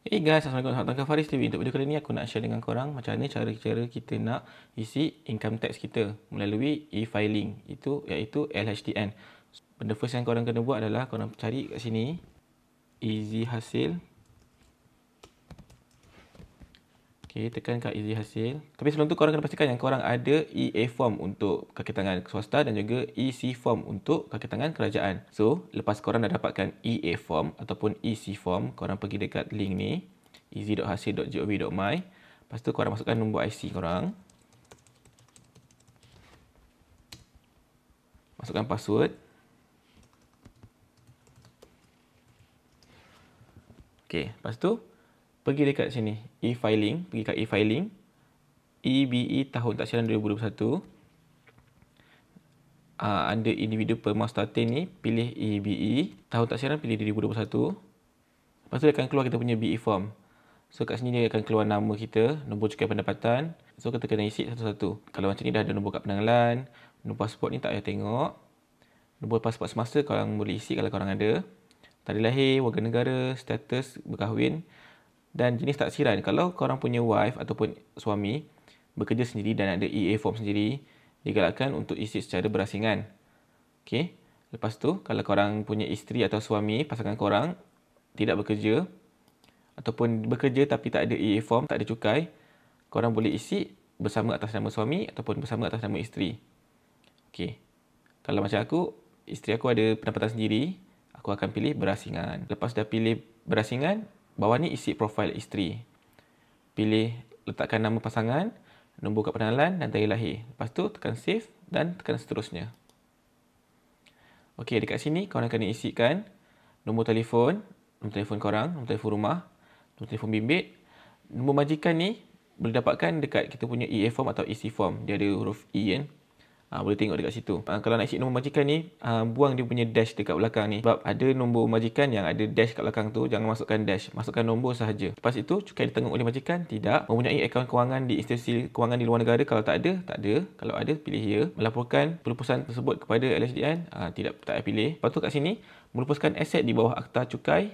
Hey guys, Assalamualaikum warahmatullahi wabarakatuh. Faris TV. Untuk video kali ni aku nak share dengan korang macam mana cara-cara kita nak isi income tax kita melalui e-filing, iaitu LHDN. Benda first yang korang kena buat adalah korang cari kat sini Easy Hasil. Okay, tekan kat Easy Hasil. Tapi sebelum tu korang kena pastikan yang korang ada EA form untuk kaki tangan swasta dan juga EC form untuk kaki tangan kerajaan. So, lepas korang dah dapatkan EA form ataupun EC form, korang pergi dekat link ni easy.hasil.gov.my. Lepas tu korang masukkan nombor IC korang. Masukkan password. Okay, lepas tu pergi dekat sini e-filing, pergi kat e-filing, EBE tahun taksiran 2021. Under individu pemostatin ni pilih EBE, tahun taksiran pilih 2021. Lepas tu dia akan keluar kita punya BE form. So kat sini dia akan keluar nama kita, nombor cukai pendapatan. So kita kena isi satu-satu. Kalau macam ni dah ada nombor kad pengenalan, nombor pasport ni tak payah tengok. Nombor pasport semasa korang boleh isi kalau korang ada. Tarikh lahir, warga negara, status berkahwin dan jenis taksiran. Kalau korang punya wife ataupun suami bekerja sendiri dan ada EA form sendiri, digalakkan untuk isi secara berasingan. Okey. Lepas tu, kalau korang punya isteri atau suami, pasangan korang tidak bekerja ataupun bekerja tapi tak ada EA form, tak ada cukai, korang boleh isi bersama atas nama suami ataupun bersama atas nama isteri. Okey. Kalau macam aku, isteri aku ada pendapatan sendiri, aku akan pilih berasingan. Lepas dah pilih berasingan, bawah ni isi profil isteri. Pilih, letakkan nama pasangan, nombor kad pengenalan dan tarikh lahir. Lepas tu tekan save dan tekan seterusnya. Okey, dekat sini korang kena isikan nombor telefon korang, nombor telefon rumah, nombor telefon bimbit. Nombor majikan ni boleh dapatkan dekat kita punya EA form atau EC form. Dia ada huruf E kan. Boleh tengok dekat situ. Kalau nak isi nombor majikan ni, buang dia punya dash dekat belakang ni. Sebab ada nombor majikan yang ada dash kat belakang tu, jangan masukkan dash. Masukkan nombor sahaja. Lepas itu, cukai ditanggung oleh majikan? Tidak. Mempunyai akaun kewangan di institusi kewangan di luar negara? Kalau tak ada, tak ada. Kalau ada, pilih ya. Melaporkan pelupusan tersebut kepada LHDN? Tidak, tak payah pilih. Lepas tu kat sini, melupuskan aset di bawah akta cukai?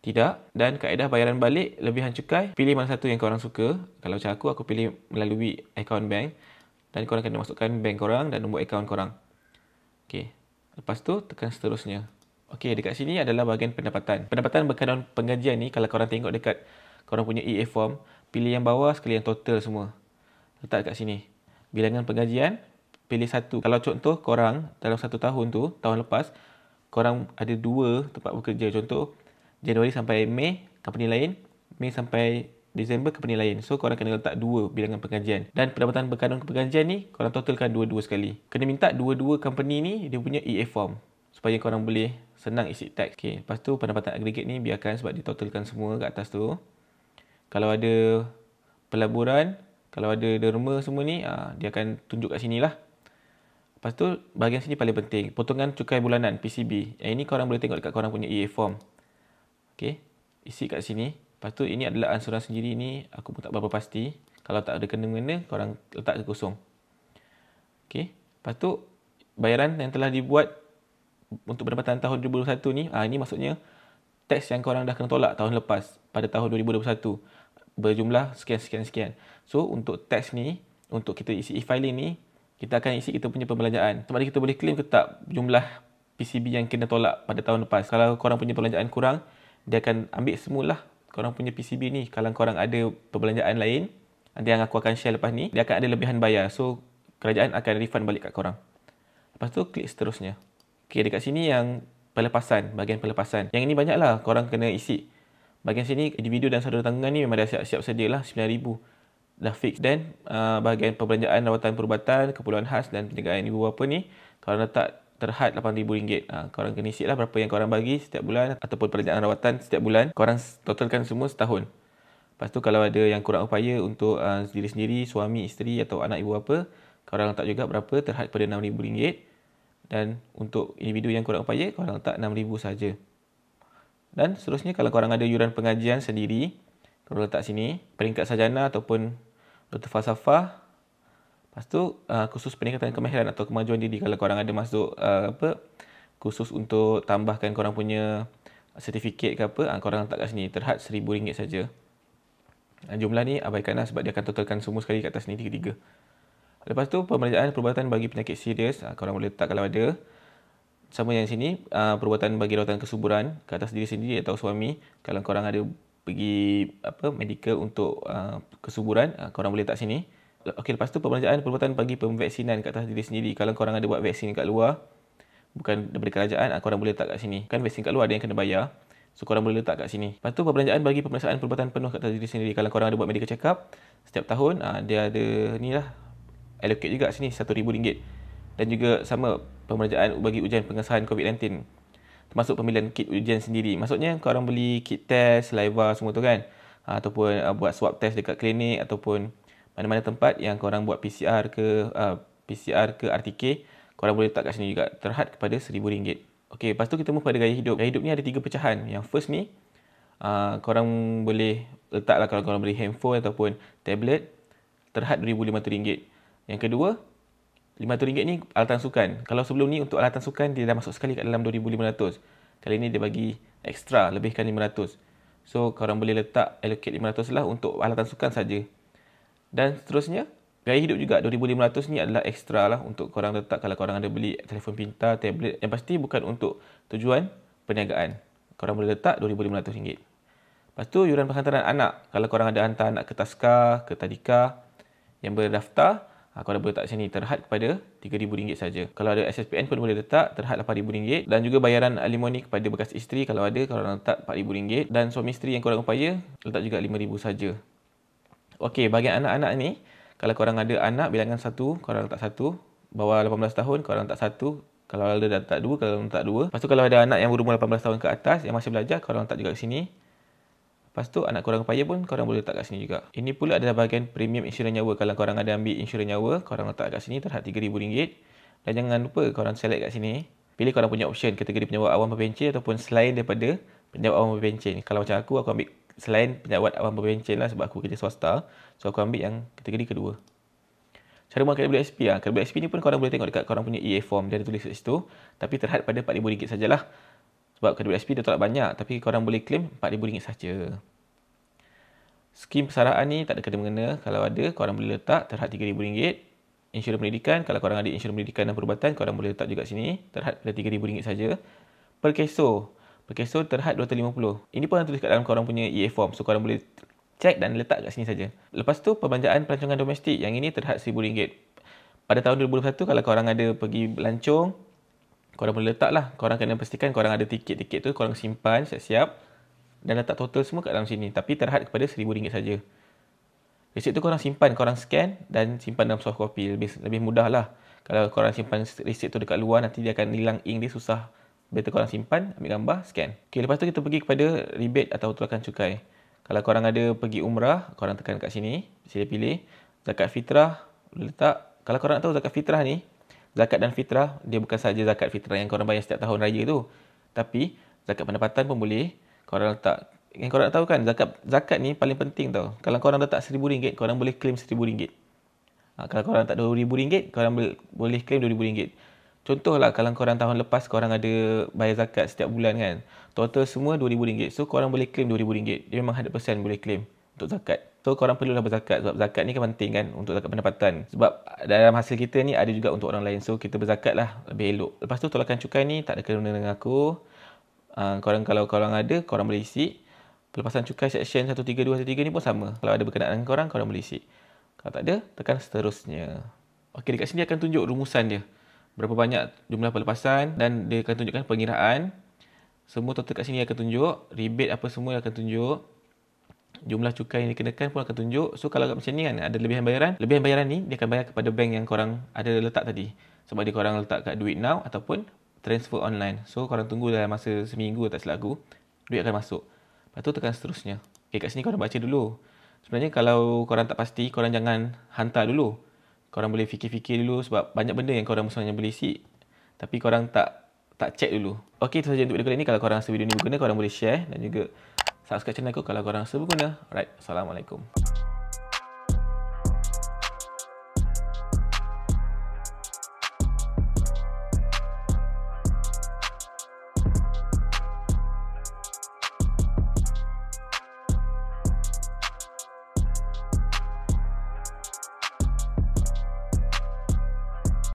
Tidak. Dan kaedah bayaran balik lebihan cukai, pilih mana satu yang korang suka. Kalau macam aku pilih melalui akaun bank. Dan korang kena masukkan bank korang dan nombor akaun korang. Okey. Lepas tu, tekan seterusnya. Okey, dekat sini adalah bahagian pendapatan. Pendapatan berkaitan penggajian ni, kalau korang tengok dekat korang punya EA form, pilih yang bawah sekali yang total semua. Letak kat sini. Bilangan penggajian, pilih satu. Kalau contoh korang dalam satu tahun tu, tahun lepas, korang ada 2 tempat bekerja. Contoh, Januari sampai Mei, company lain. Mei sampai Disember company lain. So korang kena letak 2 bilangan penggajian. Dan pendapatan berkandung penggajian ni korang totalkan 2-2 sekali. Kena minta 2-2 company ni dia punya EA form supaya korang boleh senang isi tax. Okey, lepas tu pendapatan agregat ni biarkan sebab ditotalkan semua kat atas tu. Kalau ada pelaburan, kalau ada derma semua ni, dia akan tunjuk kat sini lah. Lepas tu bahagian sini paling penting, potongan cukai bulanan PCB. Yang ini korang boleh tengok dekat korang punya EA form. Okey, isi kat sini. Lepas tu ini adalah ansuran sendiri ni, aku pun tak berapa pasti. Kalau tak ada kena-mengena, korang letak ke kosong. Okey. Lepas tu bayaran yang telah dibuat untuk pendapatan tahun 2021 ni, ini maksudnya teks yang korang dah kena tolak tahun lepas pada tahun 2021 berjumlah sekian. So untuk teks ni, untuk kita isi e-filing ni, kita akan isi kita punya perbelanjaan. Sebab kita boleh claim ke tak jumlah PCB yang kena tolak pada tahun lepas. Kalau korang punya perbelanjaan kurang, dia akan ambil semualah korang punya PCB ni. Kalau korang ada perbelanjaan lain, nanti yang aku akan share lepas ni, dia akan ada lebihan bayar. So, kerajaan akan refund balik kat korang. Lepas tu, klik seterusnya. Okey, dekat sini yang pelepasan, bahagian pelepasan. Yang ini banyaklah korang kena isi. Bahagian sini, individu dan saudara tanggungan ni memang dah siap-siap sedia lah, RM9,000. Dah fix. Dan bahagian perbelanjaan, rawatan perubatan, keperluan khas dan penjagaan ibu bapa ni, korang letak terhad RM8,000. Korang kena isi lah berapa yang korang bagi setiap bulan ataupun perbelanjaan rawatan setiap bulan. Korang totalkan semua setahun. Lepas tu kalau ada yang kurang upaya untuk sendiri-sendiri, suami, isteri atau anak ibu bapa, korang letak juga berapa terhad pada RM6,000. Dan untuk individu yang kurang upaya, korang letak RM6,000 saja. Dan seterusnya kalau korang ada yuran pengajian sendiri, korang letak sini. Peringkat sarjana ataupun Dr. Falsafah. Lepas tu, khusus peningkatan kemahiran atau kemajuan diri. Kalau korang ada masuk kursus untuk tambahkan korang punya sertifikat ke apa, korang letak kat sini. Terhad RM1,000 saja. Jumlah ni abaikanlah sebab dia akan totalkan semua sekali kat atas ni, tiga-tiga. Lepas tu, pembelanjaan perubatan bagi penyakit serius, korang boleh letak kalau ada. Sama yang sini, perubatan bagi rawatan kesuburan ke atas diri sendiri atau suami. Kalau korang ada pergi medical untuk kesuburan, korang boleh letak sini. Okey, lepas tu pembelanjaan perubatan bagi pemvaksinan kat atas diri sendiri. Kalau korang ada buat vaksin kat luar, bukan daripada kerajaan, korang boleh letak kat sini. Kan vaksin kat luar ada yang kena bayar. So, korang boleh letak kat sini. Lepas tu, pembelanjaan bagi pemeriksaan perubatan penuh kat atas diri sendiri. Kalau korang ada buat medical check up, setiap tahun, dia ada ni lah, allocate juga sini, RM1,000. Dan juga sama pembelanjaan bagi ujian pengesahan COVID-19. Termasuk pembelian kit ujian sendiri. Maksudnya korang beli kit test, saliva semua tu kan. Ataupun buat swab test dekat klinik ataupun mana-mana tempat yang korang buat PCR ke RTK, korang boleh letak kat sini juga. Terhad kepada RM1,000. Okey, lepas tu kita move pada gaya hidup. Gaya hidup ni ada 3 pecahan. Yang first ni, korang boleh letak lah kalau korang beli handphone ataupun tablet, terhad RM2,500. Yang kedua, RM500 ni alatan sukan. Kalau sebelum ni untuk alatan sukan dia dah masuk sekali kat dalam RM2,500. Kali ni dia bagi ekstra, lebihkan RM500. So korang boleh letak allocate RM500 lah untuk alatan sukan saja. Dan seterusnya, gaya hidup juga RM2,500 ni adalah ekstra lah untuk korang letak kalau korang ada beli telefon pintar, tablet. Yang pasti bukan untuk tujuan perniagaan. Korang boleh letak RM2,500. Lepas tu yuran penghantaran anak. Kalau korang ada hantar anak ke Taska, ke Tadika yang berdaftar, korang boleh letak sini terhad kepada RM3,000 saja. Kalau ada SSPN pun boleh letak terhad RM8,000. Dan juga bayaran alimoni kepada bekas isteri kalau ada, korang letak RM4,000. Dan suami isteri yang korang upaya, letak juga RM5,000 saja. Okey, bahagian anak-anak ni, kalau korang ada anak bilangan 1, korang letak 1. Bawah 18 tahun, korang letak 1. Kalau ada dah letak 2, kalau letak 2. Lepas tu kalau ada anak yang berumur 18 tahun ke atas yang masih belajar, korang letak juga ke sini. Lepas tu anak korang upaya pun korang boleh letak kat sini juga. Ini pula adalah bahagian premium insurans nyawa. Kalau korang ada ambil insurans nyawa, korang letak kat sini terhad RM3,000. Dan jangan lupa korang select kat sini. Pilih korang punya option kategori penyawat awam berpencen ataupun selain daripada penyawat awam berpencen. Kalau macam aku ambil selain penyawat awam berpencen lah sebab aku kerja swasta. So aku ambil yang kategori kedua. Cara buat KWSP lah. KWSP ni pun korang boleh tengok dekat korang punya EA form. Dia ada tulis kat situ. Tapi terhad pada RM4,000 sajalah. Sebab KWSP dia tolak banyak. Tapi korang boleh claim RM4,000 saja. Skim persaraan ni tak ada kena-mengena. Kalau ada, korang boleh letak terhad RM3,000. Insurans pendidikan, kalau korang ada insurans pendidikan dan perubatan, korang boleh letak juga sini. Terhad pada RM3,000 saja. Perkeso. Perkeso terhad RM250. Ini pun tulis kat dalam korang punya EA form. So korang boleh cek dan letak kat sini saja. Lepas tu, perbelanjaan pelancongan domestik. Yang ini terhad RM1,000. Pada tahun 2021, kalau korang ada pergi belancong, korang boleh letak lah. Korang kena pastikan korang ada tiket-tiket tu, korang simpan siap-siap. Dan letak total semua kat dalam sini. Tapi terhad kepada RM1,000 saja. Resit tu korang simpan, korang scan dan simpan dalam soft copy. Lebih mudah lah. Kalau korang simpan resit tu dekat luar, nanti dia akan hilang ink dia, susah. Better korang simpan, ambil gambar, scan. Okay, lepas tu kita pergi kepada rebate atau tolakan cukai. Kalau korang ada pergi umrah, korang tekan kat sini. Sila pilih. Zakat fitrah, boleh letak. Kalau korang nak tahu zakat fitrah ni, zakat dan fitrah, dia bukan saja zakat fitrah yang korang bayar setiap tahun raya tu. Tapi, zakat pendapatan pun boleh. Korang letak. Yang korang nak tahu kan, zakat ni paling penting tau. Kalau korang letak RM1,000, korang boleh claim RM1,000. Kalau korang letak RM2,000, korang boleh claim RM2,000. Contohlah, kalau korang tahun lepas korang ada bayar zakat setiap bulan kan. Total semua RM2,000. So, korang boleh claim RM2,000. Dia memang 100% boleh claim untuk zakat. So, korang perlulah berzakat. Sebab zakat ni kan penting kan untuk zakat pendapatan. Sebab dalam hasil kita ni ada juga untuk orang lain. So, kita berzakat lah lebih elok. Lepas tu, tolakan cukai ni tak ada kena dengan aku. Kalau korang ada, korang boleh isi. Pelepasan cukai section 13213 ni pun sama. Kalau ada berkenaan dengan korang, korang boleh isi. Kalau tak ada, tekan seterusnya. Okey, dekat sini akan tunjuk rumusan dia. Berapa banyak jumlah pelepasan dan dia akan tunjukkan pengiraan. Semua total kat sini akan tunjuk. Rebate apa semua akan tunjuk. Jumlah cukai yang dikenakan pun akan tunjuk. So, kalau macam ni kan, ada lebihan bayaran. Lebihan bayaran ni, dia akan bayar kepada bank yang korang ada letak tadi. Sebab dia korang letak kat Duit Now ataupun transfer online. So, korang tunggu dalam masa seminggu tak silap aku. Duit akan masuk. Lepas tu tekan seterusnya. Okay, kat sini korang baca dulu. Sebenarnya kalau korang tak pasti, korang jangan hantar dulu. Korang boleh fikir-fikir dulu sebab banyak benda yang korang sebenarnya boleh isi. Tapi korang tak check dulu. Okey, itu sahaja untuk video kali ni. Kalau korang rasa video ni berguna, korang boleh share dan juga subscribe channel aku kalau korang rasa berguna. Alright, Assalamualaikum.